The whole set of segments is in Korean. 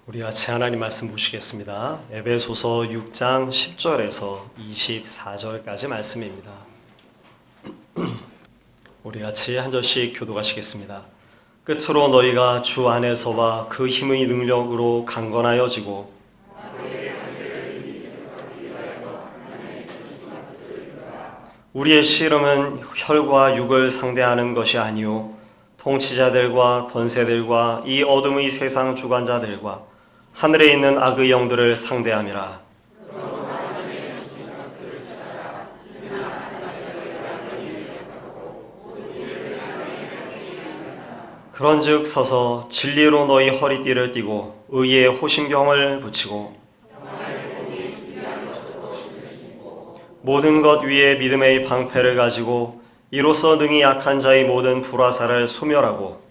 우리 같이 하나님 말씀 보시겠습니다. 에베소서 6장 10절에서 24절까지 말씀입니다. 우리 같이 한 절씩 교독하시겠습니다. 끝으로 너희가 주 안에서와 그 힘의 능력으로 강건하여지고 우리의 씨름은 혈과 육을 상대하는 것이 아니요 통치자들과 권세들과 이 어둠의 세상 주관자들과 하늘에 있는 악의 영들을 상대함이라. 그런즉 서서 진리로 너희 허리띠를 띠고 의의 호심경을 붙이고 모든 것 위에 믿음의 방패를 가지고 이로써 능히 약한 자의 모든 불화살을 소멸하고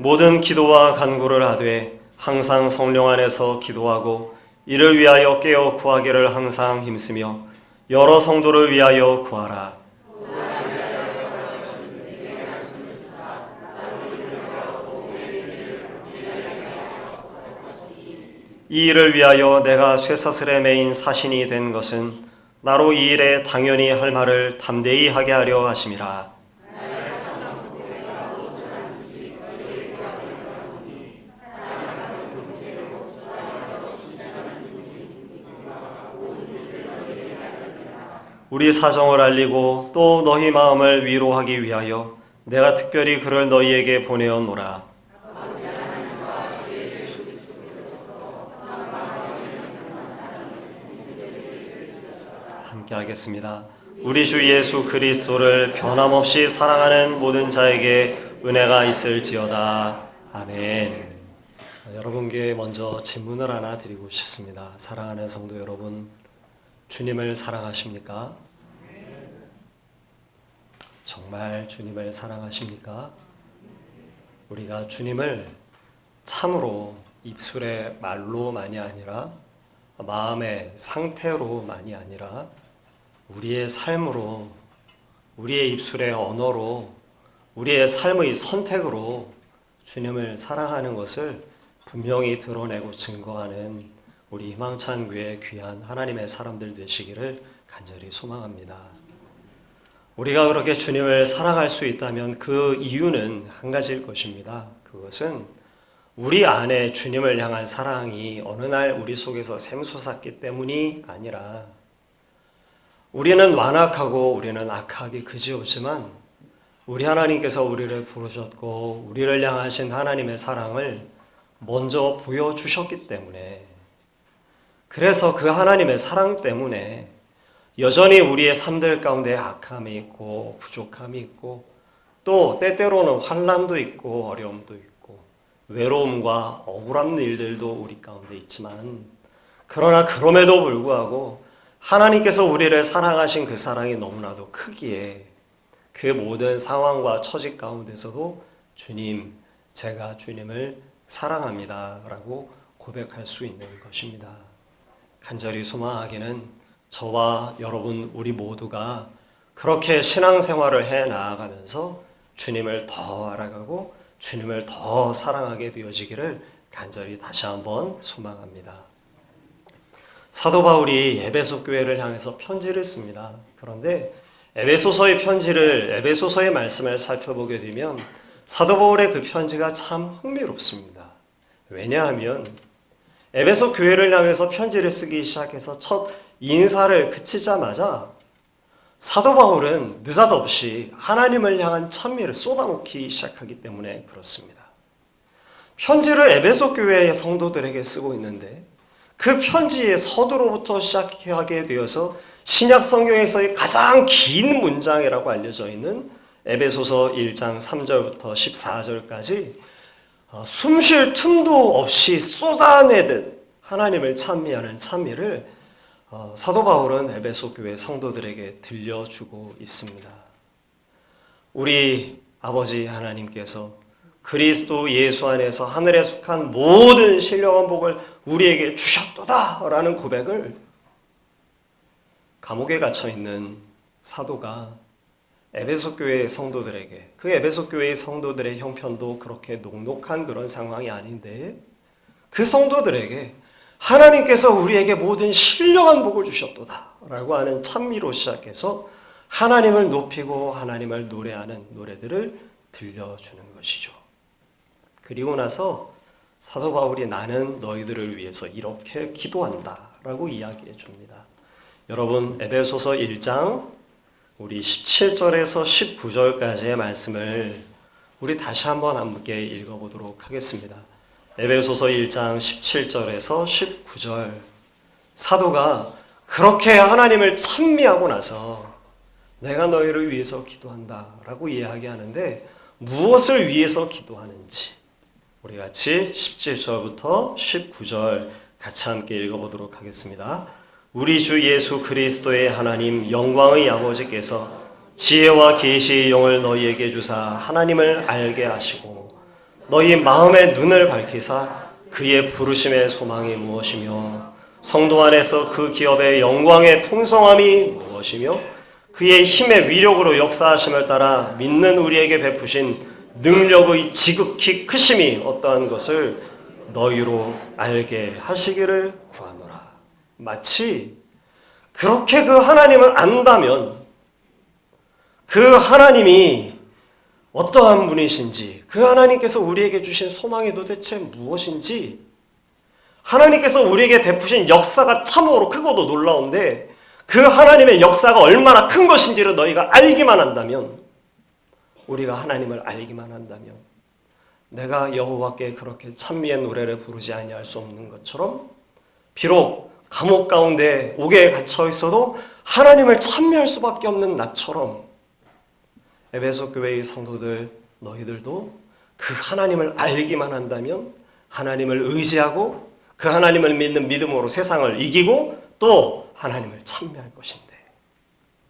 모든 기도와 간구를 하되 항상 성령 안에서 기도하고 이를 위하여 깨어 구하기를 항상 힘쓰며 여러 성도를 위하여 구하라. 이 일을 위하여 내가 쇠사슬에 매인 사신이 된 것은 나로 이 일에 당연히 할 말을 담대히 하게 하려 하심이라. 우리 사정을 알리고 또 너희 마음을 위로하기 위하여 내가 특별히 그를 너희에게 보내었노라. 함께 하겠습니다. 우리 주 예수 그리스도를 변함없이 사랑하는 모든 자에게 은혜가 있을지어다. 아멘. 여러분께 먼저 질문을 하나 드리고 싶습니다. 사랑하는 성도 여러분, 주님을 사랑하십니까? 정말 주님을 사랑하십니까? 우리가 주님을 참으로 입술의 말로만이 아니라 마음의 상태로만이 아니라 우리의 삶으로, 우리의 입술의 언어로, 우리의 삶의 선택으로 주님을 사랑하는 것을 분명히 드러내고 증거하는 우리 희망찬 교회 귀한 하나님의 사람들 되시기를 간절히 소망합니다. 우리가 그렇게 주님을 사랑할 수 있다면 그 이유는 한 가지일 것입니다. 그것은 우리 안에 주님을 향한 사랑이 어느 날 우리 속에서 샘솟았기 때문이 아니라 우리는 완악하고 우리는 악하기 그지없지만 우리 하나님께서 우리를 부르셨고 우리를 향하신 하나님의 사랑을 먼저 보여주셨기 때문에, 그래서 그 하나님의 사랑 때문에 여전히 우리의 삶들 가운데 악함이 있고 부족함이 있고 또 때때로는 환난도 있고 어려움도 있고 외로움과 억울한 일들도 우리 가운데 있지만, 그러나 그럼에도 불구하고 하나님께서 우리를 사랑하신 그 사랑이 너무나도 크기에 그 모든 상황과 처지 가운데서도 주님, 제가 주님을 사랑합니다 라고 고백할 수 있는 것입니다. 간절히 소망하기는 저와 여러분 우리 모두가 그렇게 신앙생활을 해 나아가면서 주님을 더 알아가고 주님을 더 사랑하게 되어지기를 간절히 다시 한번 소망합니다. 사도 바울이 에베소 교회를 향해서 편지를 씁니다. 그런데 에베소서의 말씀을 살펴보게 되면 사도 바울의 그 편지가 참 흥미롭습니다. 왜냐하면 에베소 교회를 향해서 편지를 쓰기 시작해서 첫 인사를 그치자마자 사도 바울은 느닷없이 하나님을 향한 찬미를 쏟아놓기 시작하기 때문에 그렇습니다. 편지를 에베소 교회의 성도들에게 쓰고 있는데 그 편지의 서두로부터 시작하게 되어서 신약 성경에서의 가장 긴 문장이라고 알려져 있는 에베소서 1장 3절부터 14절까지 숨 쉴 틈도 없이 쏟아내듯 하나님을 찬미하는 찬미를 사도 바울은 에베소 교회 성도들에게 들려주고 있습니다. 우리 아버지 하나님께서 그리스도 예수 안에서 하늘에 속한 모든 신령한 복을 우리에게 주셨도다 라는 고백을 감옥에 갇혀있는 사도가 에베소 교회의 성도들에게, 그 에베소 교회의 성도들의 형편도 그렇게 녹록한 그런 상황이 아닌데 그 성도들에게 하나님께서 우리에게 모든 신령한 복을 주셨도다 라고 하는 찬미로 시작해서 하나님을 높이고 하나님을 노래하는 노래들을 들려주는 것이죠. 그리고 나서 사도 바울이 나는 너희들을 위해서 이렇게 기도한다 라고 이야기해 줍니다. 여러분, 에베소서 1장 우리 17절에서 19절까지의 말씀을 우리 다시 한번 함께 읽어보도록 하겠습니다. 에베소서 1장 17절에서 19절, 사도가 그렇게 하나님을 찬미하고 나서 내가 너희를 위해서 기도한다 라고 이야기하는데 무엇을 위해서 기도하는지 우리 같이 17절부터 19절 같이 함께 읽어보도록 하겠습니다. 우리 주 예수 그리스도의 하나님 영광의 아버지께서 지혜와 계시의 영을 너희에게 주사 하나님을 알게 하시고 너희 마음의 눈을 밝히사 그의 부르심의 소망이 무엇이며 성도 안에서 그 기업의 영광의 풍성함이 무엇이며 그의 힘의 위력으로 역사하심을 따라 믿는 우리에게 베푸신 능력의 지극히 크심이 어떠한 것을 너희로 알게 하시기를 구하노라. 마치 그렇게 그 하나님을 안다면 그 하나님이 어떠한 분이신지, 그 하나님께서 우리에게 주신 소망이 도대체 무엇인지, 하나님께서 우리에게 베푸신 역사가 참으로 크고도 놀라운데 그 하나님의 역사가 얼마나 큰 것인지를 너희가 알기만 한다면, 우리가 하나님을 알기만 한다면 내가 여호와께 그렇게 찬미의 노래를 부르지 아니할 수 없는 것처럼 비록 감옥 가운데 옥에 갇혀 있어도 하나님을 찬미할 수밖에 없는 나처럼 에베소 교회의 성도들 너희들도 그 하나님을 알기만 한다면 하나님을 의지하고 그 하나님을 믿는 믿음으로 세상을 이기고 또 하나님을 찬미할 것인데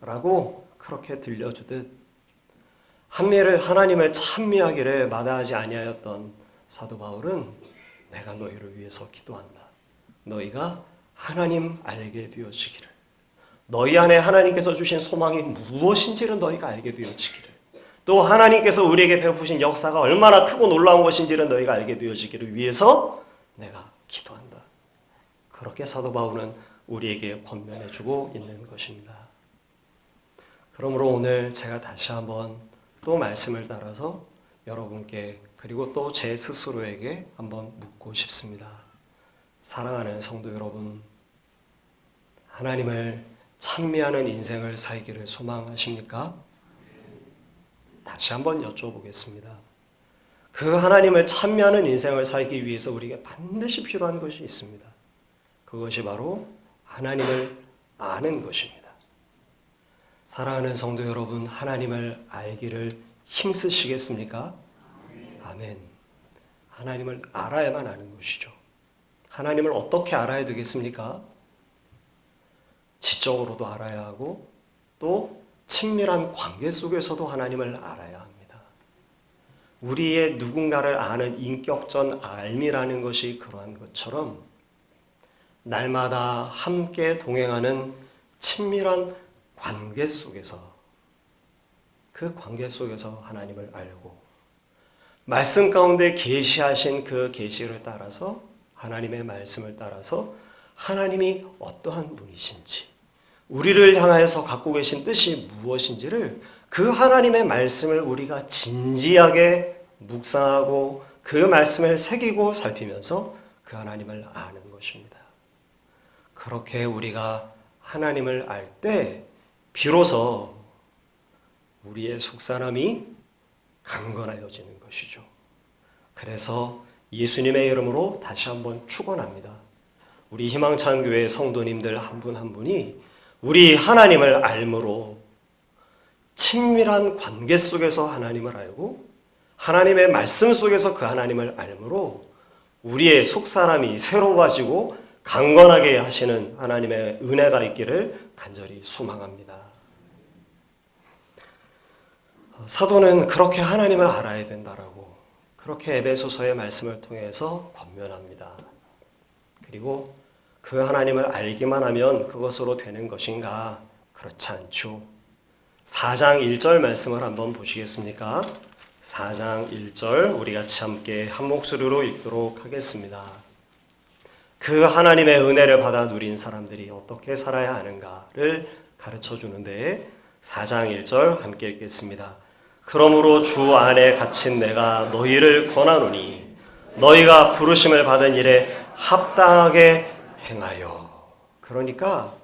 라고 그렇게 들려주듯 하나님을 찬미하기를 마다하지 아니하였던 사도 바울은 내가 너희를 위해서 기도한다. 너희가 하나님 알게 되어지기를, 너희 안에 하나님께서 주신 소망이 무엇인지를 너희가 알게 되어지기를, 또 하나님께서 우리에게 베푸신 역사가 얼마나 크고 놀라운 것인지를 너희가 알게 되어지기를 위해서 내가 기도한다. 그렇게 사도 바울은 우리에게 권면해주고 있는 것입니다. 그러므로 오늘 제가 다시 한번 또 말씀을 따라서 여러분께 그리고 또 제 스스로에게 한번 묻고 싶습니다. 사랑하는 성도 여러분, 하나님을 찬미하는 인생을 살기를 소망하십니까? 다시 한번 여쭤보겠습니다. 그 하나님을 찬미하는 인생을 살기 위해서 우리에게 반드시 필요한 것이 있습니다. 그것이 바로 하나님을 아는 것입니다. 사랑하는 성도 여러분, 하나님을 알기를 힘쓰시겠습니까? 아멘. 하나님을 알아야만 아는 것이죠. 하나님을 어떻게 알아야 되겠습니까? 지적으로도 알아야 하고 또 친밀한 관계 속에서도 하나님을 알아야 합니다. 우리의 누군가를 아는 인격적 알미라는 것이 그러한 것처럼 날마다 함께 동행하는 친밀한 관계 속에서, 그 관계 속에서 하나님을 알고 말씀 가운데 계시하신 그 계시를 따라서, 하나님의 말씀을 따라서 하나님이 어떠한 분이신지, 우리를 향하여서 갖고 계신 뜻이 무엇인지를 그 하나님의 말씀을 우리가 진지하게 묵상하고 그 말씀을 새기고 살피면서 그 하나님을 아는 것입니다. 그렇게 우리가 하나님을 알 때 비로소 우리의 속사람이 강건하여지는 것이죠. 그래서 예수님의 이름으로 다시 한번 축원합니다. 우리 희망찬 교회 성도님들 한 분 한 분이 우리 하나님을 알므로 친밀한 관계 속에서 하나님을 알고 하나님의 말씀 속에서 그 하나님을 알므로 우리의 속사람이 새로워지고 강건하게 하시는 하나님의 은혜가 있기를 간절히 소망합니다. 사도는 그렇게 하나님을 알아야 된다라고 그렇게 에베소서의 말씀을 통해서 권면합니다. 그리고 그 하나님을 알기만 하면 그것으로 되는 것인가? 그렇지 않죠. 4장 1절 말씀을 한번 보시겠습니까? 4장 1절 우리 같이 함께 한 목소리로 읽도록 하겠습니다. 그 하나님의 은혜를 받아 누린 사람들이 어떻게 살아야 하는가를 가르쳐 주는데 4장 1절 함께 읽겠습니다. 그러므로 주 안에 갇힌 내가 너희를 권하노니 너희가 부르심을 받은 일에 합당하게 행하여. 그러니까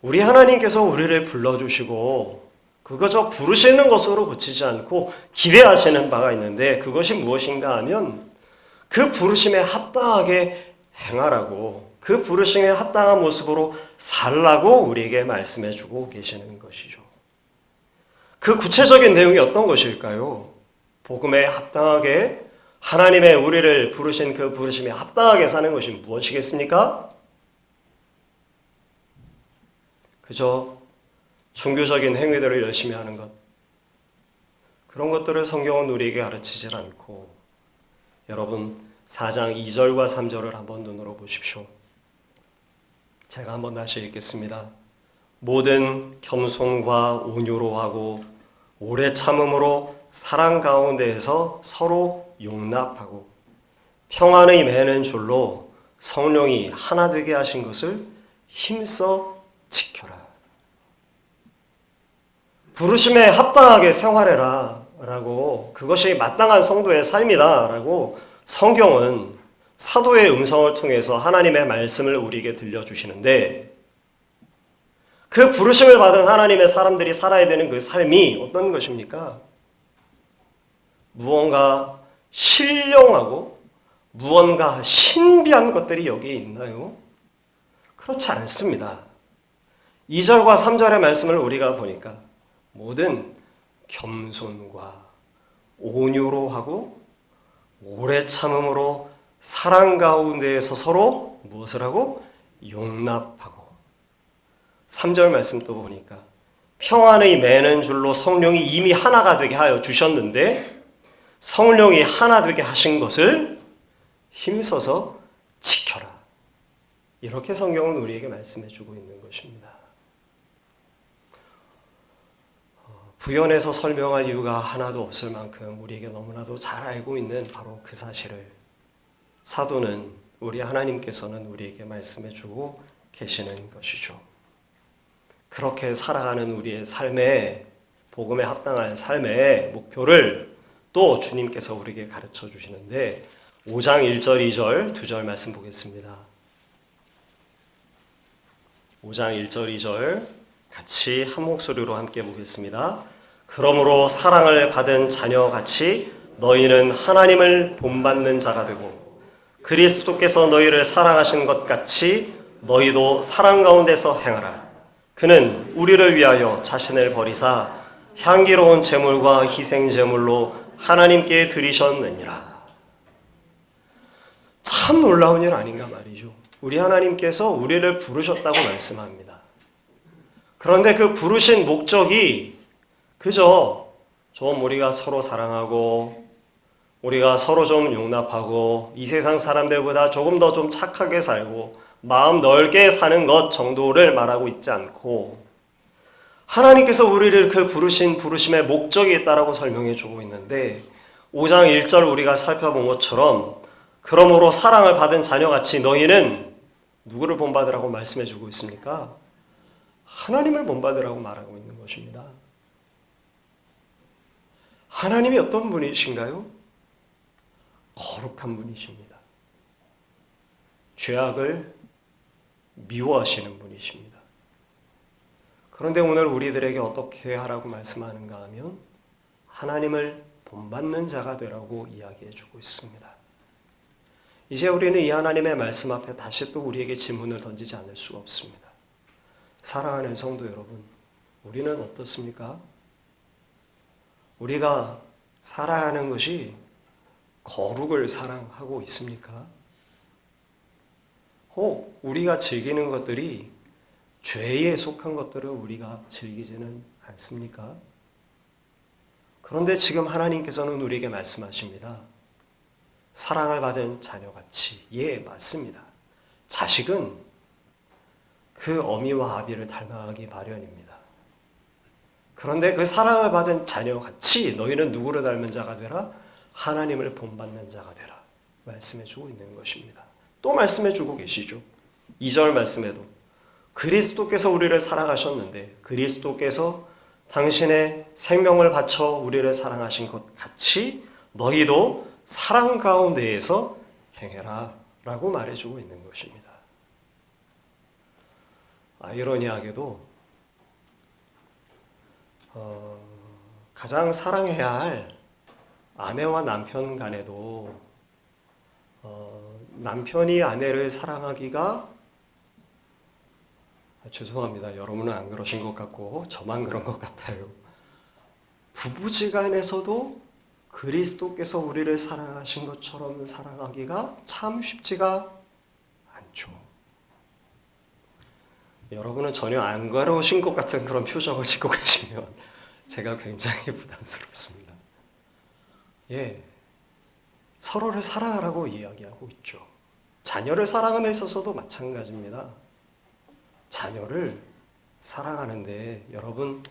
우리 하나님께서 우리를 불러주시고 그거저 부르시는 것으로 그치지 않고 기대하시는 바가 있는데 그것이 무엇인가 하면 그 부르심에 합당하게 행하라고, 그 부르심에 합당한 모습으로 살라고 우리에게 말씀해 주고 계시는 것이죠. 그 구체적인 내용이 어떤 것일까요? 복음에 합당하게 하나님의 우리를 부르신 그 부르심에 합당하게 사는 것이 무엇이겠습니까? 그저 종교적인 행위들을 열심히 하는 것, 그런 것들을 성경은 우리에게 가르치질 않고, 여러분 4장 2절과 3절을 한번 눈으로 보십시오. 제가 한번 다시 읽겠습니다. 모든 겸손과 온유로 하고 오래 참음으로 사랑 가운데에서 서로 용납하고 평안의 매는 줄로 성령이 하나 되게 하신 것을 힘써 지켜라. 부르심에 합당하게 생활해라 라고, 그것이 마땅한 성도의 삶이다 라고 성경은 사도의 음성을 통해서 하나님의 말씀을 우리에게 들려주시는데, 그 부르심을 받은 하나님의 사람들이 살아야 되는 그 삶이 어떤 것입니까? 무언가 신령하고 무언가 신비한 것들이 여기에 있나요? 그렇지 않습니다. 2절과 3절의 말씀을 우리가 보니까 모든 겸손과 온유로 하고 오래 참음으로 사랑 가운데에서 서로 무엇을 하고? 용납하고. 3절 말씀 또 보니까 평안의 매는 줄로 성령이 이미 하나가 되게 하여 주셨는데 성령이 하나 되게 하신 것을 힘써서 지켜라. 이렇게 성경은 우리에게 말씀해 주고 있는 것입니다. 부연해서 설명할 이유가 하나도 없을 만큼 우리에게 너무나도 잘 알고 있는 바로 그 사실을 사도는, 우리 하나님께서는 우리에게 말씀해 주고 계시는 것이죠. 그렇게 살아가는 우리의 삶에, 복음에 합당한 삶의 목표를 또 주님께서 우리에게 가르쳐 주시는데 5장 1절, 2절, 2절 말씀 보겠습니다. 5장 1절, 2절 같이 한 목소리로 함께 보겠습니다. 그러므로 사랑을 받은 자녀같이 너희는 하나님을 본받는 자가 되고 그리스도께서 너희를 사랑하신 것 같이 너희도 사랑 가운데서 행하라. 그는 우리를 위하여 자신을 버리사 향기로운 제물과 희생 제물로 하나님께 드리셨느니라. 참 놀라운 일 아닌가 말이죠. 우리 하나님께서 우리를 부르셨다고 말씀합니다. 그런데 그 부르신 목적이 그저 좀 우리가 서로 사랑하고 우리가 서로 좀 용납하고 이 세상 사람들보다 조금 더 좀 착하게 살고 마음 넓게 사는 것 정도를 말하고 있지 않고, 하나님께서 우리를 그 부르심의 목적이 있다라고 설명해 주고 있는데 5장 1절 우리가 살펴본 것처럼 그러므로 사랑을 받은 자녀같이 너희는 누구를 본받으라고 말씀해 주고 있습니까? 하나님을 본받으라고 말하고 있는 것입니다. 하나님이 어떤 분이신가요? 거룩한 분이십니다. 죄악을 미워하시는 분이십니다. 그런데 오늘 우리들에게 어떻게 하라고 말씀하는가 하면 하나님을 본받는 자가 되라고 이야기해 주고 있습니다. 이제 우리는 이 하나님의 말씀 앞에 다시 또 우리에게 질문을 던지지 않을 수가 없습니다. 사랑하는 성도 여러분, 우리는 어떻습니까? 우리가 살아야 하는 것이 거룩을 사랑하고 있습니까? 혹 우리가 즐기는 것들이 죄에 속한 것들을 우리가 즐기지는 않습니까? 그런데 지금 하나님께서는 우리에게 말씀하십니다. 사랑을 받은 자녀같이. 예, 맞습니다. 자식은 그 어미와 아비를 닮아가기 마련입니다. 그런데 그 사랑을 받은 자녀같이 너희는 누구를 닮은 자가 되라? 하나님을 본받는 자가 되라. 말씀해주고 있는 것입니다. 또 말씀해주고 계시죠. 2절 말씀에도 그리스도께서 우리를 사랑하셨는데 그리스도께서 당신의 생명을 바쳐 우리를 사랑하신 것 같이 너희도 사랑 가운데에서 행해라 라고 말해주고 있는 것입니다. 아이러니하게도 가장 사랑해야 할 아내와 남편 간에도 남편이 아내를 사랑하기가 죄송합니다. 여러분은 안 그러신 것 같고 저만 그런 것 같아요. 부부지간에서도 그리스도께서 우리를 사랑하신 것처럼 사랑하기가 참 쉽지가 않죠. 여러분은 전혀 안 괴로우신 것 같은 그런 표정을 짓고 계시면 제가 굉장히 부담스럽습니다. 예, 서로를 사랑하라고 이야기하고 있죠. 자녀를 사랑함에 있어서도 마찬가지입니다. 자녀를 사랑하는데 여러분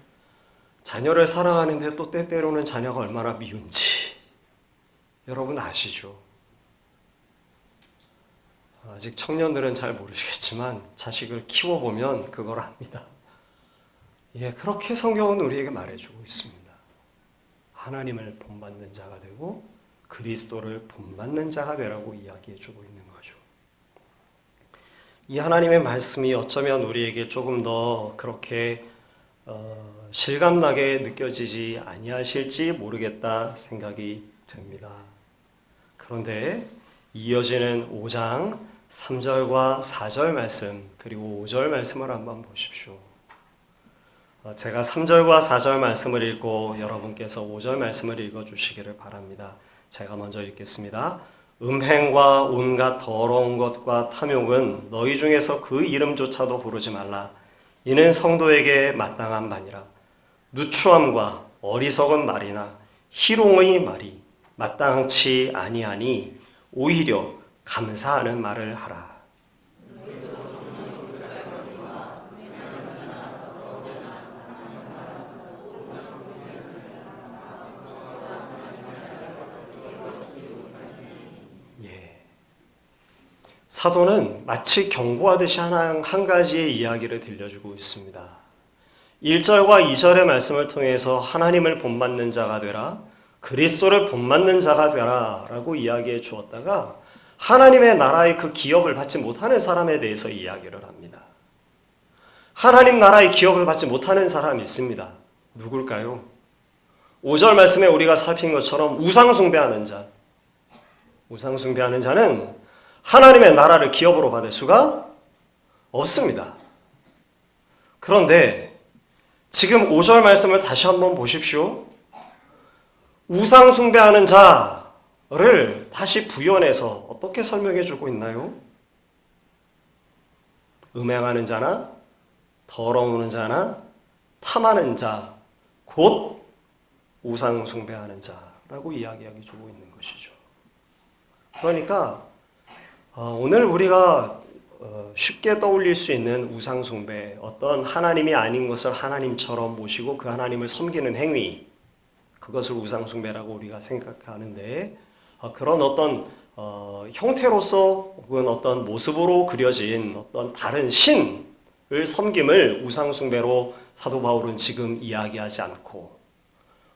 자녀를 사랑하는데 또 때때로는 자녀가 얼마나 미운지 여러분 아시죠? 아직 청년들은 잘 모르시겠지만 자식을 키워보면 그걸 압니다. 예, 그렇게 성경은 우리에게 말해주고 있습니다. 하나님을 본받는 자가 되고 그리스도를 본받는 자가 되라고 이야기해주고 있는 거죠. 이 하나님의 말씀이 어쩌면 우리에게 조금 더 그렇게 실감나게 느껴지지 아니하실지 모르겠다 생각이 됩니다. 그런데 이어지는 5장 3절과 4절 말씀 그리고 5절 말씀을 한번 보십시오. 제가 3절과 4절 말씀을 읽고 여러분께서 5절 말씀을 읽어주시기를 바랍니다. 제가 먼저 읽겠습니다. 음행과 온갖 더러운 것과 탐욕은 너희 중에서 그 이름조차도 부르지 말라. 이는 성도에게 마땅한 바니라. 누추함과 어리석은 말이나 희롱의 말이 마땅치 아니하니 오히려 감사하는 말을 하라. 사도는 마치 경고하듯이 한 가지의 이야기를 들려주고 있습니다. 1절과 2절의 말씀을 통해서 하나님을 본받는 자가 되라, 그리스도를 본받는 자가 되라 라고 이야기해 주었다가 하나님의 나라의 그 기업을 받지 못하는 사람에 대해서 이야기를 합니다. 하나님 나라의 기업을 받지 못하는 사람이 있습니다. 누굴까요? 5절 말씀에 우리가 살핀 것처럼 우상 숭배하는 자. 우상 숭배하는 자는 하나님의 나라를 기업으로 받을 수가 없습니다. 그런데 지금 5절 말씀을 다시 한번 보십시오. 우상 숭배하는 자를 다시 부연해서 어떻게 설명해 주고 있나요? 음행하는 자나 더러우는 자나 탐하는 자, 곧 우상 숭배하는 자라고 이야기하게 주고 있는 것이죠. 그러니까 오늘 우리가 쉽게 떠올릴 수 있는 우상 숭배, 어떤 하나님이 아닌 것을 하나님처럼 모시고 그 하나님을 섬기는 행위, 그것을 우상 숭배라고 우리가 생각하는데 그런 어떤 형태로서 혹은 어떤 모습으로 그려진 어떤 다른 신을 섬김을 우상 숭배로 사도 바울은 지금 이야기하지 않고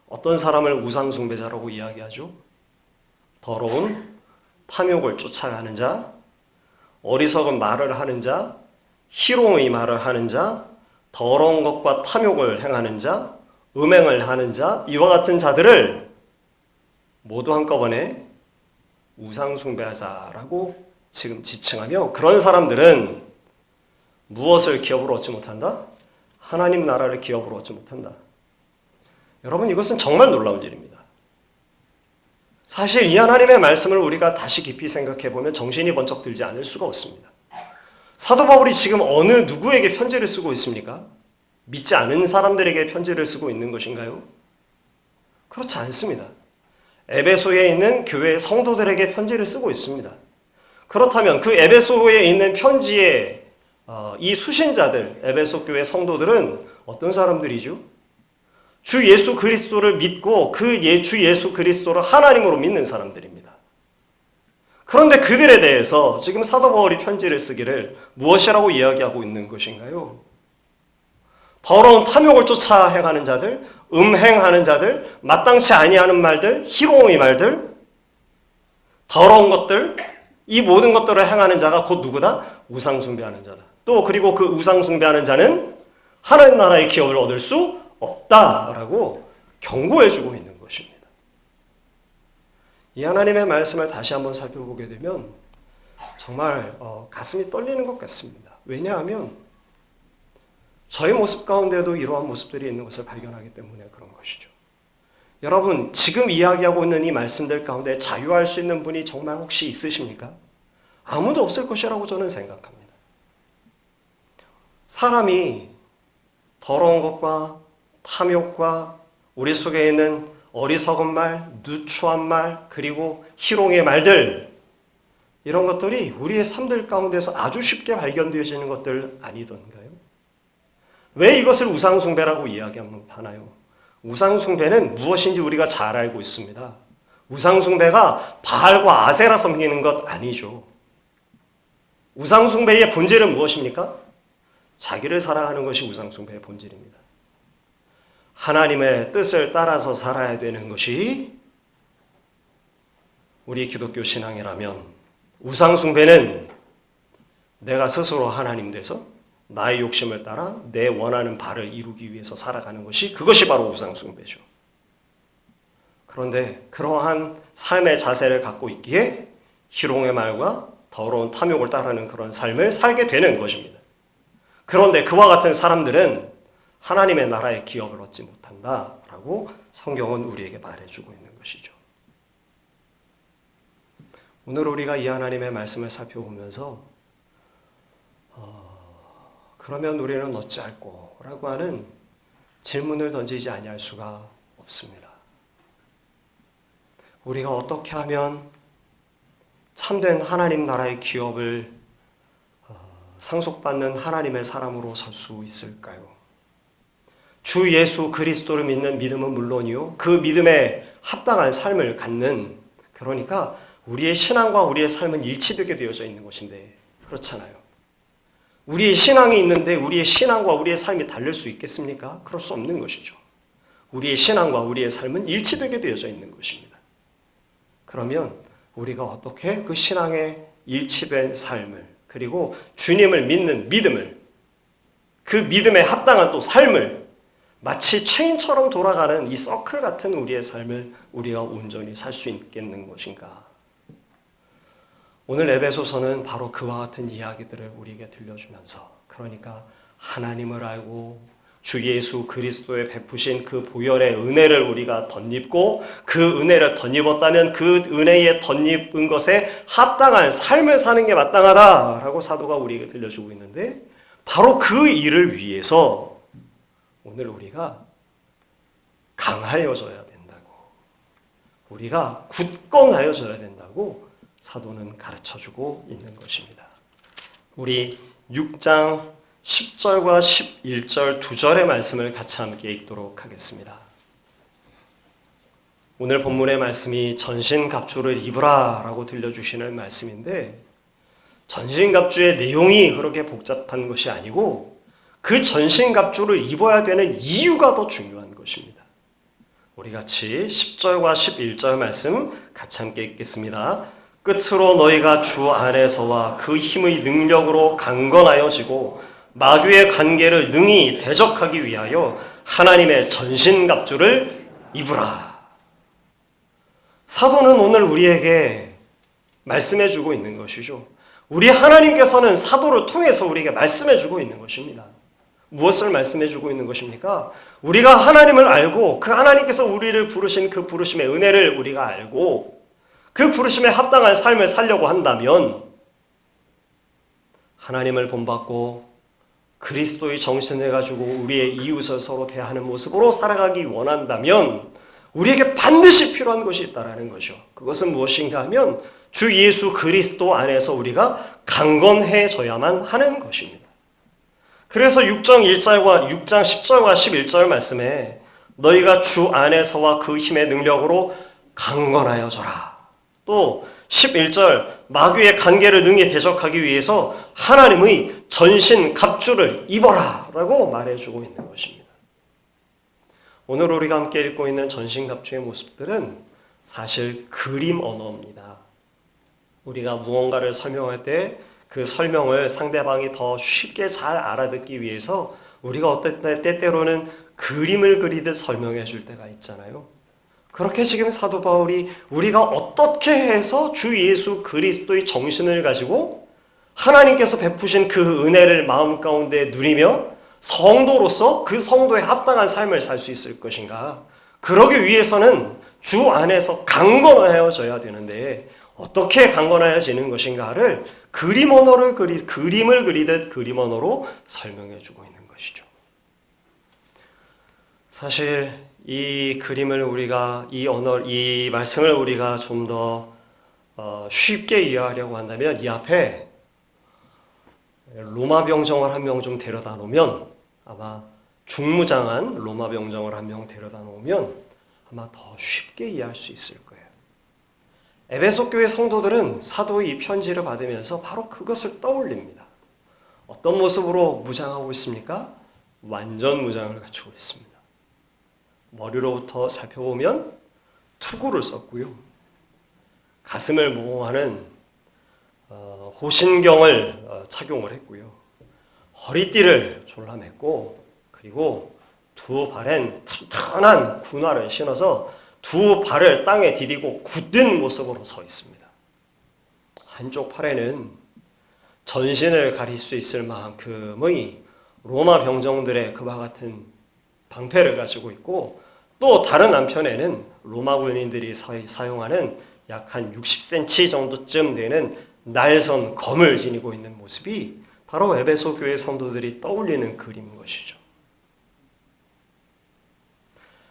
어떤 사람을 우상 숭배자라고 이야기하죠? 더러운 탐욕을 쫓아가는 자, 어리석은 말을 하는 자, 희롱의 말을 하는 자, 더러운 것과 탐욕을 행하는 자, 음행을 하는 자, 이와 같은 자들을 모두 한꺼번에 우상 숭배하자라고 지금 지칭하며 그런 사람들은 무엇을 기업으로 얻지 못한다? 하나님 나라를 기업으로 얻지 못한다. 여러분 이것은 정말 놀라운 일입니다. 사실 이 하나님의 말씀을 우리가 다시 깊이 생각해 보면 정신이 번쩍 들지 않을 수가 없습니다. 사도 바울이 지금 어느 누구에게 편지를 쓰고 있습니까? 믿지 않은 사람들에게 편지를 쓰고 있는 것인가요? 그렇지 않습니다. 에베소에 있는 교회 성도들에게 편지를 쓰고 있습니다. 그렇다면 그 에베소에 있는 편지의 이 수신자들, 에베소 교회 성도들은 어떤 사람들이죠? 주 예수 그리스도를 믿고 주 예수 그리스도를 하나님으로 믿는 사람들입니다. 그런데 그들에 대해서 지금 사도 바울이 편지를 쓰기를 무엇이라고 이야기하고 있는 것인가요? 더러운 탐욕을 쫓아 행하는 자들, 음행하는 자들, 마땅치 아니하는 말들, 희롱의 말들, 더러운 것들, 이 모든 것들을 행하는 자가 곧 누구다? 우상숭배하는 자다. 또 그리고 그 우상숭배하는 자는 하나님 나라의 기업을 얻을 수 없다라고 경고해주고 있는 것입니다. 이 하나님의 말씀을 다시 한번 살펴보게 되면 정말 가슴이 떨리는 것 같습니다. 왜냐하면 저의 모습 가운데도 이러한 모습들이 있는 것을 발견하기 때문에 그런 것이죠. 여러분, 지금 이야기하고 있는 이 말씀들 가운데 자유할 수 있는 분이 정말 혹시 있으십니까? 아무도 없을 것이라고 저는 생각합니다. 사람이 더러운 것과 탐욕과 우리 속에 있는 어리석은 말, 누추한 말, 그리고 희롱의 말들, 이런 것들이 우리의 삶들 가운데서 아주 쉽게 발견되어지는 것들 아니던가요? 왜 이것을 우상숭배라고 이야기하나요? 우상숭배는 무엇인지 우리가 잘 알고 있습니다. 우상숭배가 바알과 아세라 섬기는 것 아니죠. 우상숭배의 본질은 무엇입니까? 자기를 사랑하는 것이 우상숭배의 본질입니다. 하나님의 뜻을 따라서 살아야 되는 것이 우리 기독교 신앙이라면, 우상숭배는 내가 스스로 하나님 돼서 나의 욕심을 따라 내 원하는 바를 이루기 위해서 살아가는 것이, 그것이 바로 우상숭배죠. 그런데 그러한 삶의 자세를 갖고 있기에 희롱의 말과 더러운 탐욕을 따르는 그런 삶을 살게 되는 것입니다. 그런데 그와 같은 사람들은 하나님의 나라의 기업을 얻지 못한다라고 성경은 우리에게 말해주고 있는 것이죠. 오늘 우리가 이 하나님의 말씀을 살펴보면서 그러면 우리는 어찌할꼬? 라고 하는 질문을 던지지 아니할 수가 없습니다. 우리가 어떻게 하면 참된 하나님 나라의 기업을 상속받는 하나님의 사람으로 설 수 있을까요? 주 예수 그리스도를 믿는 믿음은 물론이요, 그 믿음에 합당한 삶을 갖는, 그러니까 우리의 신앙과 우리의 삶은 일치되게 되어져 있는 것인데 그렇잖아요. 우리의 신앙이 있는데 우리의 신앙과 우리의 삶이 다를 수 있겠습니까? 그럴 수 없는 것이죠. 우리의 신앙과 우리의 삶은 일치되게 되어져 있는 것입니다. 그러면 우리가 어떻게 그 신앙의 일치된 삶을, 그리고 주님을 믿는 믿음을, 그 믿음에 합당한 또 삶을, 마치 체인처럼 돌아가는 이 서클 같은 우리의 삶을 우리가 온전히 살 수 있겠는 것인가? 오늘 에베소서는 바로 그와 같은 이야기들을 우리에게 들려주면서, 그러니까 하나님을 알고 주 예수 그리스도의 베푸신 그 보혈의 은혜를 우리가 덧입고, 그 은혜를 덧입었다면 그 은혜에 덧입은 것에 합당한 삶을 사는 게 마땅하다라고 사도가 우리에게 들려주고 있는데, 바로 그 일을 위해서 오늘 우리가 강하여져야 된다고, 우리가 굳건하여져야 된다고 사도는 가르쳐주고 있는 것입니다. 우리 6장 10절과 11절 두 절의 말씀을 같이 함께 읽도록 하겠습니다. 오늘 본문의 말씀이 전신갑주를 입으라 라고 들려주시는 말씀인데, 전신갑주의 내용이 그렇게 복잡한 것이 아니고 그 전신갑주를 입어야 되는 이유가 더 중요한 것입니다. 우리 같이 10절과 11절 말씀 같이 함께 읽겠습니다. 끝으로 너희가 주 안에서와 그 힘의 능력으로 강건하여지고 마귀의 관계를 능히 대적하기 위하여 하나님의 전신갑주를 입으라. 사도는 오늘 우리에게 말씀해주고 있는 것이죠. 우리 하나님께서는 사도를 통해서 우리에게 말씀해주고 있는 것입니다. 무엇을 말씀해주고 있는 것입니까? 우리가 하나님을 알고 그 하나님께서 우리를 부르신 그 부르심의 은혜를 우리가 알고 그 부르심에 합당한 삶을 살려고 한다면, 하나님을 본받고 그리스도의 정신을 가지고 우리의 이웃을 서로 대하는 모습으로 살아가기 원한다면 우리에게 반드시 필요한 것이 있다는 것이죠. 그것은 무엇인가 하면 주 예수 그리스도 안에서 우리가 강건해져야만 하는 것입니다. 그래서 6장 10절과 11절 말씀에 너희가 주 안에서와 그 힘의 능력으로 강건하여져라. 또 11절 마귀의 관계를 능히 대적하기 위해서 하나님의 전신 갑주를 입어라 라고 말해주고 있는 것입니다. 오늘 우리가 함께 읽고 있는 전신 갑주의 모습들은 사실 그림 언어입니다. 우리가 무언가를 설명할 때 그 설명을 상대방이 더 쉽게 잘 알아듣기 위해서 우리가 어떨 때 때때로는 그림을 그리듯 설명해 줄 때가 있잖아요. 그렇게 지금 사도 바울이 우리가 어떻게 해서 주 예수 그리스도의 정신을 가지고 하나님께서 베푸신 그 은혜를 마음 가운데 누리며 성도로서 그 성도에 합당한 삶을 살 수 있을 것인가? 그러기 위해서는 주 안에서 강건하여져야 되는데 어떻게 강건하여지는 것인가를 그림을 그리듯 그림 언어로 설명해 주고 있는 것이죠. 사실 이 그림을 우리가 이 말씀을 우리가 좀 더 쉽게 이해하려고 한다면 이 앞에 로마 병정을 한 명 좀 데려다 놓으면 아마 중무장한 로마 병정을 한 명 데려다 놓으면 아마 더 쉽게 이해할 수 있을 거예요. 에베소 교회 성도들은 사도의 이 편지를 받으면서 바로 그것을 떠올립니다. 어떤 모습으로 무장하고 있습니까? 완전 무장을 갖추고 있습니다. 머리로부터 살펴보면 투구를 썼고요. 가슴을 보호하는 호신경을 착용을 했고요. 허리띠를 졸라맸고 그리고 두 발엔 튼튼한 군화를 신어서 두 발을 땅에 디디고 굳은 모습으로 서 있습니다. 한쪽 팔에는 전신을 가릴 수 있을 만큼의 로마 병정들의 그와 같은 방패를 가지고 있고 또 다른 한편에는 로마 군인들이 사용하는 약 한 60cm 정도쯤 되는 날선 검을 지니고 있는 모습이 바로 에베소 교회 성도들이 떠올리는 그림인 것이죠.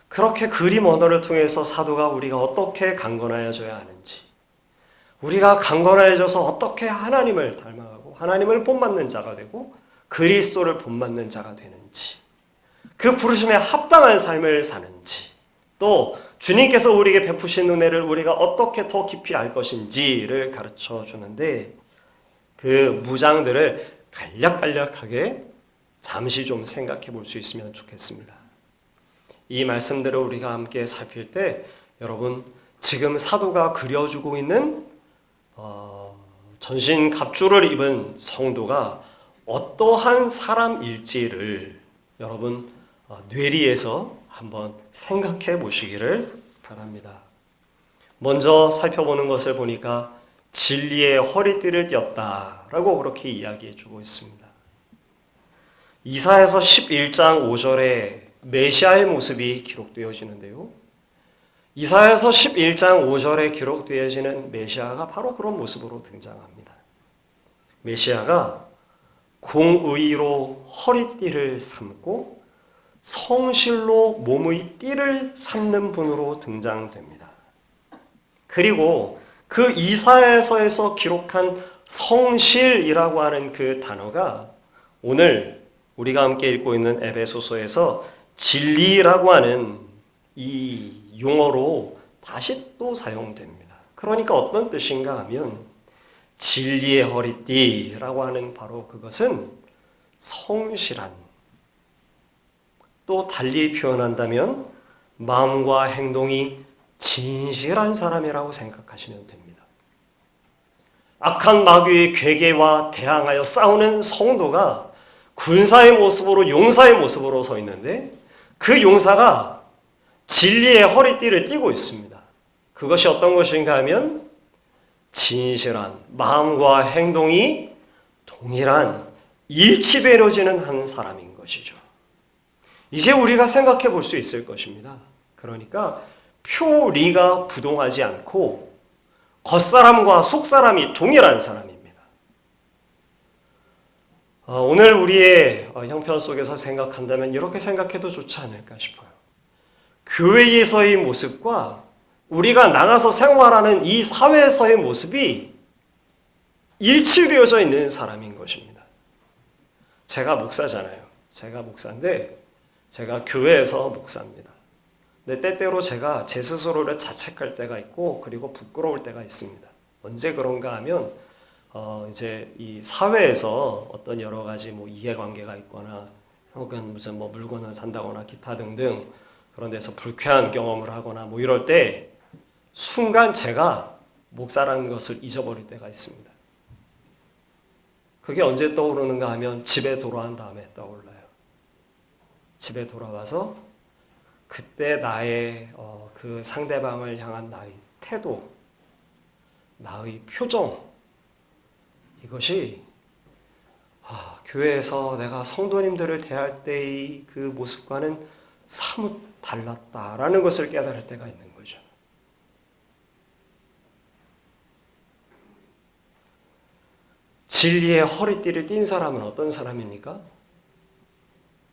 그렇게 그림 언어를 통해서 사도가 우리가 어떻게 강건하여져야 하는지, 우리가 강건하여져서 어떻게 하나님을 닮아가고 하나님을 본받는 자가 되고 그리스도를 본받는 자가 되는지, 그 부르심에 합당한 삶을 사는지, 또 주님께서 우리에게 베푸신 은혜를 우리가 어떻게 더 깊이 알 것인지를 가르쳐 주는데 그 무장들을 간략간략하게 잠시 좀 생각해 볼 수 있으면 좋겠습니다. 이 말씀들을 우리가 함께 살필 때 여러분 지금 사도가 그려주고 있는 전신 갑주를 입은 성도가 어떠한 사람일지를 여러분 뇌리에서 한번 생각해 보시기를 바랍니다. 먼저 살펴보는 것을 보니까 진리의 허리띠를 띠었다라고 그렇게 이야기해 주고 있습니다. 이사야서 11장 5절에 메시아의 모습이 기록되어지는데요. 이사야서 11장 5절에 기록되어지는 메시아가 바로 그런 모습으로 등장합니다. 메시아가 공의로 허리띠를 삼고 성실로 몸의 띠를 삼는 분으로 등장됩니다. 그리고 그 이사야서에서 기록한 성실이라고 하는 그 단어가 오늘 우리가 함께 읽고 있는 에베소서에서 진리라고 하는 이 용어로 다시 또 사용됩니다. 그러니까 어떤 뜻인가 하면 진리의 허리띠라고 하는 바로 그것은 성실한, 또 달리 표현한다면 마음과 행동이 진실한 사람이라고 생각하시면 됩니다. 악한 마귀의 괴계와 대항하여 싸우는 성도가 군사의 모습으로 용사의 모습으로 서 있는데 그 용사가 진리의 허리띠를 띠고 있습니다. 그것이 어떤 것인가 하면 진실한 마음과 행동이 동일한 일치되어지는 한 사람인 것이죠. 이제 우리가 생각해 볼 수 있을 것입니다. 그러니까 표리가 부동하지 않고 겉사람과 속사람이 동일한 사람입니다. 오늘 우리의 형편 속에서 생각한다면 이렇게 생각해도 좋지 않을까 싶어요. 교회에서의 모습과 우리가 나가서 생활하는 이 사회에서의 모습이 일치되어져 있는 사람인 것입니다. 제가 목사잖아요. 제가 목사인데 제가 교회에서 목사입니다. 근데 때때로 제가 제 스스로를 자책할 때가 있고 그리고 부끄러울 때가 있습니다. 언제 그런가 하면 이제 이 사회에서 어떤 여러 가지 뭐 이해관계가 있거나 혹은 무슨 뭐 물건을 산다거나 기타 등등 그런 데서 불쾌한 경험을 하거나 뭐 이럴 때 순간 제가 목사라는 것을 잊어버릴 때가 있습니다. 그게 언제 떠오르는가 하면 집에 돌아온 다음에 떠올라요. 집에 돌아와서 그때 나의 그 상대방을 향한 나의 태도, 나의 표정, 이것이 교회에서 내가 성도님들을 대할 때의 그 모습과는 사뭇 달랐다라는 것을 깨달을 때가 있는 거죠. 진리의 허리띠를 띈 사람은 어떤 사람입니까?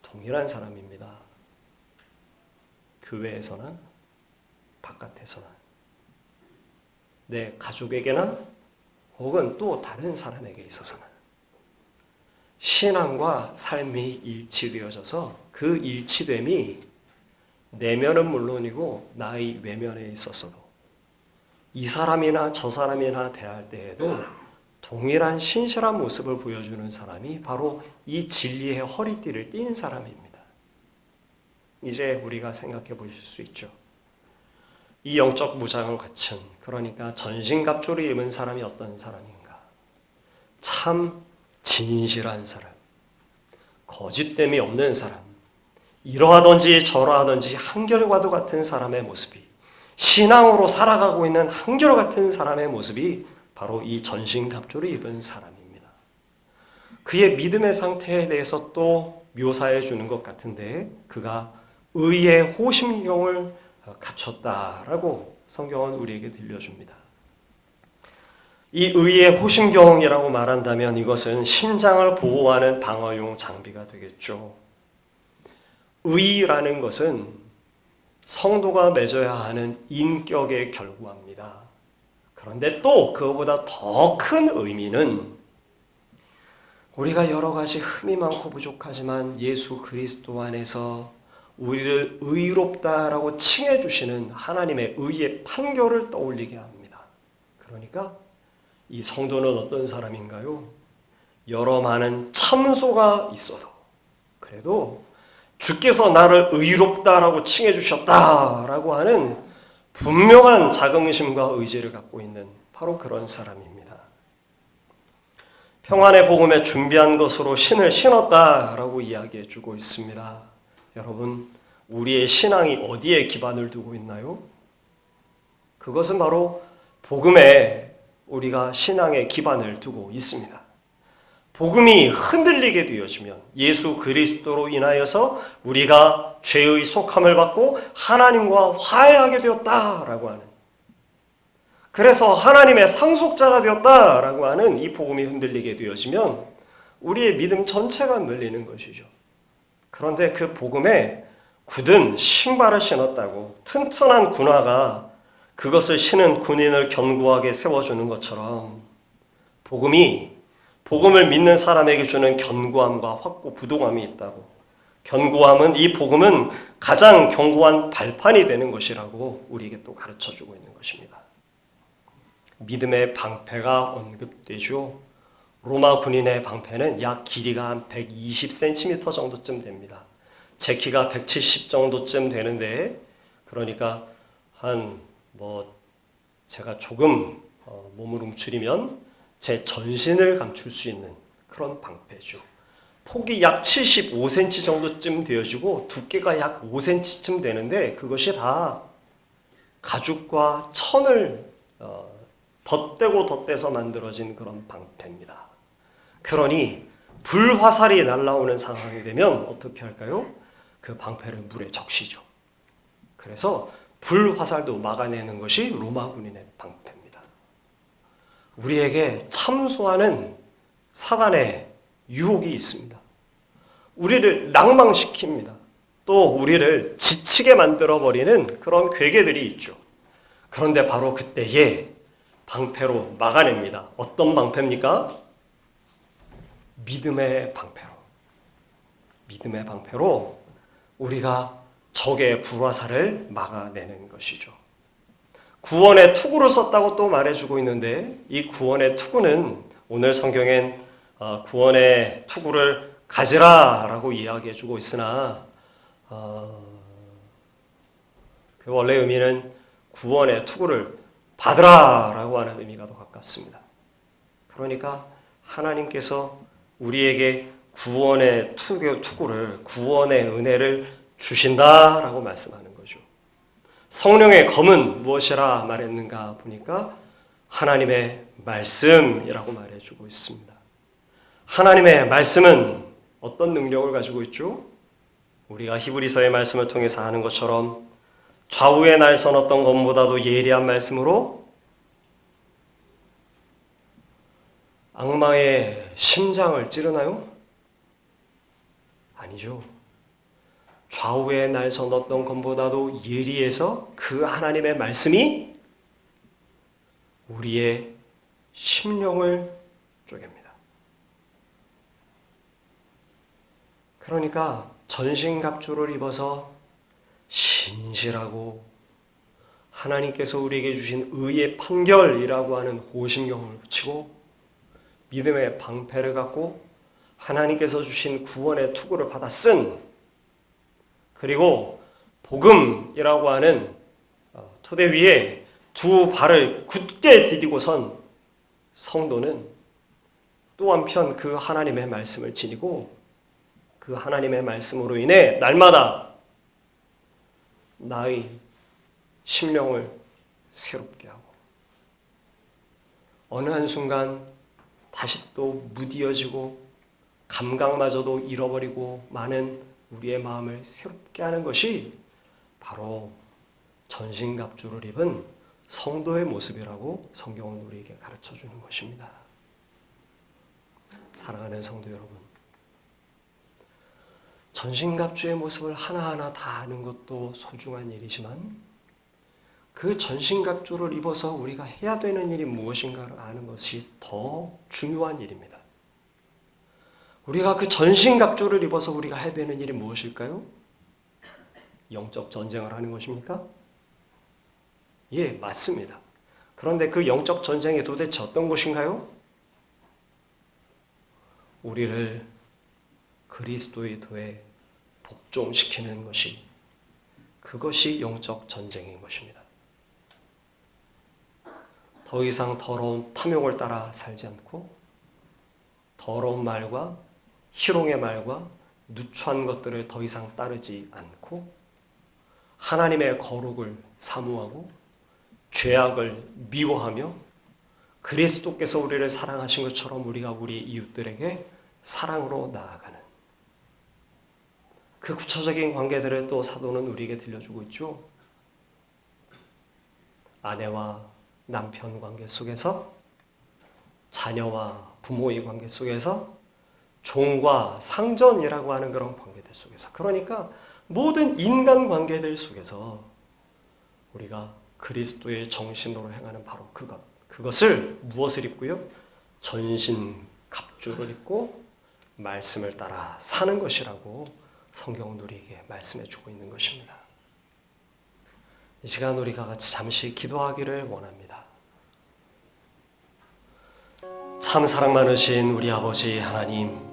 동일한 사람입니다. 교회에서나 바깥에서나 내 가족에게나 혹은 또 다른 사람에게 있어서는 신앙과 삶이 일치되어져서 그 일치됨이 내면은 물론이고 나의 외면에 있어서도 이 사람이나 저 사람이나 대할 때에도 동일한 신실한 모습을 보여주는 사람이 바로 이 진리의 허리띠를 띈 사람입니다. 이제 우리가 생각해 보실 수 있죠. 이 영적 무장을 갖춘, 그러니까 전신갑주를 입은 사람이 어떤 사람인가? 참 진실한 사람, 거짓됨이 없는 사람, 이러하든지 저러하든지 한결과도 같은 사람의 모습이, 신앙으로 살아가고 있는 한결같은 사람의 모습이 바로 이 전신갑주를 입은 사람입니다. 그의 믿음의 상태에 대해서 또 묘사해 주는 것 같은데 그가 의의 호심경을 갖췄다라고 성경은 우리에게 들려줍니다. 이 의의 호심경이라고 말한다면 이것은 심장을 보호하는 방어용 장비가 되겠죠. 의라는 것은 성도가 맺어야 하는 인격의 결구합니다. 그런데 또 그것보다 더 큰 의미는 우리가 여러 가지 흠이 많고 부족하지만 예수 그리스도 안에서 우리를 의롭다라고 칭해 주시는 하나님의 의의 판결을 떠올리게 합니다. 그러니까 이 성도는 어떤 사람인가요? 여러 많은 참소가 있어도 그래도 주께서 나를 의롭다라고 칭해 주셨다라고 하는 분명한 자긍심과 의지를 갖고 있는 바로 그런 사람입니다. 평안의 복음에 준비한 것으로 신을 신었다라고 이야기해 주고 있습니다. 여러분, 우리의 신앙이 어디에 기반을 두고 있나요? 그것은 바로 복음에 우리가 신앙의 기반을 두고 있습니다. 복음이 흔들리게 되어지면 예수 그리스도로 인하여서 우리가 죄의 속함을 받고 하나님과 화해하게 되었다라고 하는, 그래서 하나님의 상속자가 되었다라고 하는 이 복음이 흔들리게 되어지면 우리의 믿음 전체가 흔들리는 것이죠. 그런데 그 복음에 굳은 신발을 신었다고 튼튼한 군화가 그것을 신은 군인을 견고하게 세워주는 것처럼 복음을 믿는 사람에게 주는 견고함과 확고 부동함이 있다고. 견고함은, 이 복음은 가장 견고한 발판이 되는 것이라고 우리에게 또 가르쳐주고 있는 것입니다. 믿음의 방패가 언급되죠. 로마 군인의 방패는 약 길이가 한 120cm 정도쯤 됩니다. 제 키가 170 정도쯤 되는데, 그러니까 제가 조금 몸을 움츠리면 제 전신을 감출 수 있는 그런 방패죠. 폭이 약 75cm 정도쯤 되어지고 두께가 약 5cm쯤 되는데 그것이 다 가죽과 천을 덧대고 덧대서 만들어진 그런 방패입니다. 그러니 불화살이 날아오는 상황이 되면 어떻게 할까요? 그 방패를 물에 적시죠. 그래서 불화살도 막아내는 것이 로마 군인의 방패입니다. 우리에게 참소하는 사단의 유혹이 있습니다. 우리를 낭망시킵니다. 또 우리를 지치게 만들어버리는 그런 괴계들이 있죠. 그런데 바로 그때에 방패로 막아냅니다. 어떤 방패입니까? 믿음의 방패로. 믿음의 방패로 우리가 적의 불화살을 막아내는 것이죠. 구원의 투구를 썼다고 또 말해주고 있는데 이 구원의 투구는 오늘 성경엔 구원의 투구를 가지라라고 이야기해주고 있으나 그 원래 의미는 구원의 투구를 받으라라고 하는 의미가 더 가깝습니다. 그러니까 하나님께서 우리에게 구원의 투구를, 구원의 은혜를 주신다라고 말씀하는 거죠. 성령의 검은 무엇이라 말했는가 보니까 하나님의 말씀이라고 말해주고 있습니다. 하나님의 말씀은 어떤 능력을 가지고 있죠? 우리가 히브리서의 말씀을 통해서 아는 것처럼 좌우의 날선 어떤 것보다도 예리한 말씀으로 악마의 심장을 찌르나요? 아니죠. 좌우의 날선 어떤 것보다도 예리해서 그 하나님의 말씀이 우리의 심령을 쪼갭니다. 그러니까 전신갑주를 입어서 신실하고 하나님께서 우리에게 주신 의의 판결이라고 하는 호심경을 붙이고 믿음의 방패를 갖고 하나님께서 주신 구원의 투구를 받아 쓴 그리고 복음이라고 하는 토대 위에 두 발을 굳게 디디고 선 성도는 또 한편 그 하나님의 말씀을 지니고 그 하나님의 말씀으로 인해 날마다 나의 심령을 새롭게 하고 어느 한순간 다시 또 무디어지고 감각마저도 잃어버리고 많은 우리의 마음을 새롭게 하는 것이 바로 전신갑주를 입은 성도의 모습이라고 성경은 우리에게 가르쳐주는 것입니다. 사랑하는 성도 여러분, 전신갑주의 모습을 하나하나 다 아는 것도 소중한 일이지만 그 전신갑주를 입어서 우리가 해야 되는 일이 무엇인가를 아는 것이 더 중요한 일입니다. 우리가 그 전신갑주를 입어서 우리가 해야 되는 일이 무엇일까요? 영적 전쟁을 하는 것입니까? 예, 맞습니다. 그런데 그 영적 전쟁이 도대체 어떤 것인가요? 우리를 그리스도의 도에 복종시키는 것이 그것이 영적 전쟁인 것입니다. 더 이상 더러운 탐욕을 따라 살지 않고 더러운 말과 희롱의 말과 누추한 것들을 더 이상 따르지 않고 하나님의 거룩을 사모하고 죄악을 미워하며 그리스도께서 우리를 사랑하신 것처럼 우리가 우리 이웃들에게 사랑으로 나아가는 그 구체적인 관계들을 또 사도는 우리에게 들려주고 있죠. 아내와 남편 관계 속에서 자녀와 부모의 관계 속에서 종과 상전이라고 하는 그런 관계들 속에서 그러니까 모든 인간 관계들 속에서 우리가 그리스도의 정신으로 행하는 바로 그것을 무엇을 입고요? 전신 갑주를 입고 말씀을 따라 사는 것이라고 성경은 우리에게 말씀해 주고 있는 것입니다. 이 시간 우리가 같이 잠시 기도하기를 원합니다. 참 사랑 많으신 우리 아버지 하나님,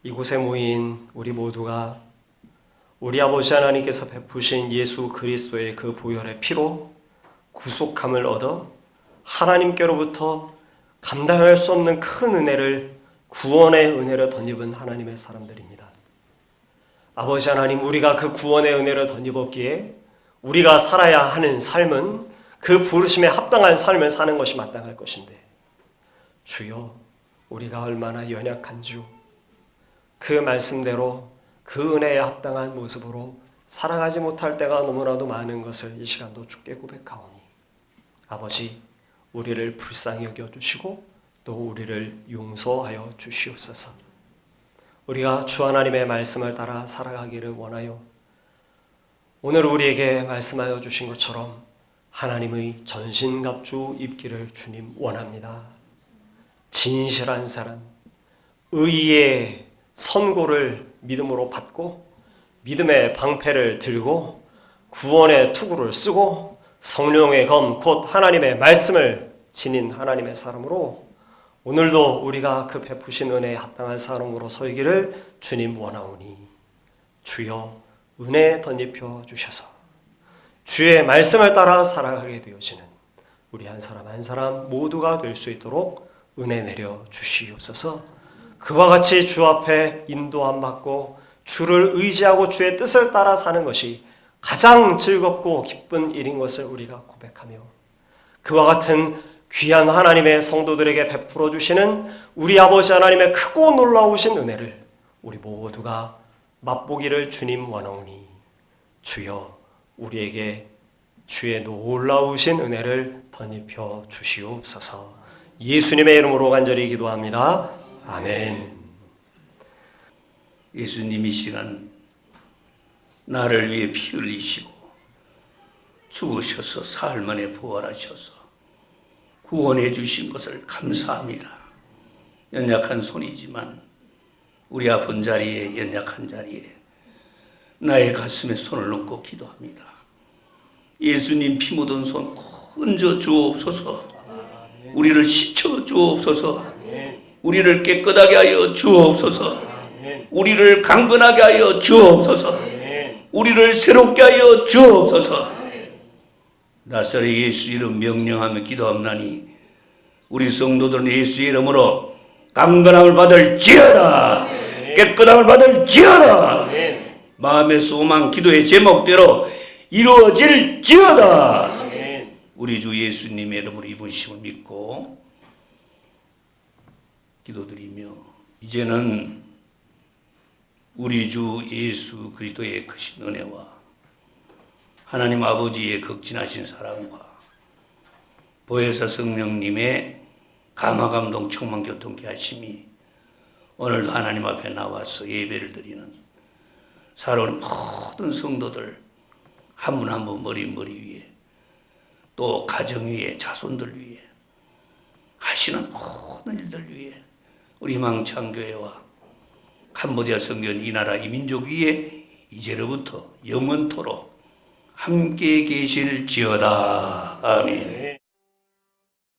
이곳에 모인 우리 모두가 우리 아버지 하나님께서 베푸신 예수 그리스도의 그 보혈의 피로 구속함을 얻어 하나님께로부터 감당할 수 없는 큰 은혜를 구원의 은혜를 덧입은 하나님의 사람들입니다. 아버지 하나님, 우리가 그 구원의 은혜를 덧입었기에 우리가 살아야 하는 삶은 그 부르심에 합당한 삶을 사는 것이 마땅할 것인데 주여, 우리가 얼마나 연약한 주, 그 말씀대로 그 은혜에 합당한 모습으로 살아가지 못할 때가 너무나도 많은 것을 이 시간도 주께 고백하오니 아버지, 우리를 불쌍히 여겨주시고 또 우리를 용서하여 주시옵소서. 우리가 주 하나님의 말씀을 따라 살아가기를 원하여 오늘 우리에게 말씀하여 주신 것처럼 하나님의 전신갑주 입기를 주님 원합니다. 진실한 사람, 의의 선고를 믿음으로 받고 믿음의 방패를 들고 구원의 투구를 쓰고 성령의 검 곧 하나님의 말씀을 지닌 하나님의 사람으로 오늘도 우리가 그 베푸신 은혜에 합당한 사람으로 서기를 주님 원하오니 주여 은혜 덧입혀 주셔서 주의 말씀을 따라 살아가게 되어지는 우리 한 사람 한 사람 모두가 될 수 있도록 은혜 내려 주시옵소서. 그와 같이 주 앞에 인도함 받고 주를 의지하고 주의 뜻을 따라 사는 것이 가장 즐겁고 기쁜 일인 것을 우리가 고백하며 그와 같은 귀한 하나님의 성도들에게 베풀어 주시는 우리 아버지 하나님의 크고 놀라우신 은혜를 우리 모두가 맛보기를 주님 원하오니 주여 우리에게 주의 놀라우신 은혜를 덧입혀 주시옵소서. 예수님의 이름으로 간절히 기도합니다. 아멘. 예수님 이 시간 나를 위해 피 흘리시고 죽으셔서 사흘 만에 부활하셔서 구원해 주신 것을 감사합니다. 연약한 손이지만 우리 아픈 자리에 연약한 자리에 나의 가슴에 손을 얹고 기도합니다. 예수님 피 묻은 손 얹어 주옵소서. 우리를 씻어 주옵소서. 우리를 깨끗하게 하여 주옵소서. 우리를 강건하게 하여 주옵소서. 우리를 새롭게 하여 주옵소서. 나사렛 예수 이름 명령하며 기도합나니 우리 성도들은 예수 이름으로 강건함을 받을지어다. 깨끗함을 받을지어다. 마음의 소망 기도의 제목대로 이루어질지어다. 우리 주 예수님의 이름으로 이부심을 믿고 기도드리며 이제는 우리 주 예수 그리스도의 크신 은혜와 하나님 아버지의 극진하신 사랑과 보혜사 성령님의 감화감동 충만 교통케 하심이 오늘도 하나님 앞에 나와서 예배를 드리는 살아오는 모든 성도들 한 분 한 분 머리 위에 또 가정 위에 자손들 위에 하시는 모든 일들 위에 우리 희망창교회와 캄보디아 성교원 이 나라 이 민족 위에 이제로부터 영원토록 함께 계실지어다. 아멘.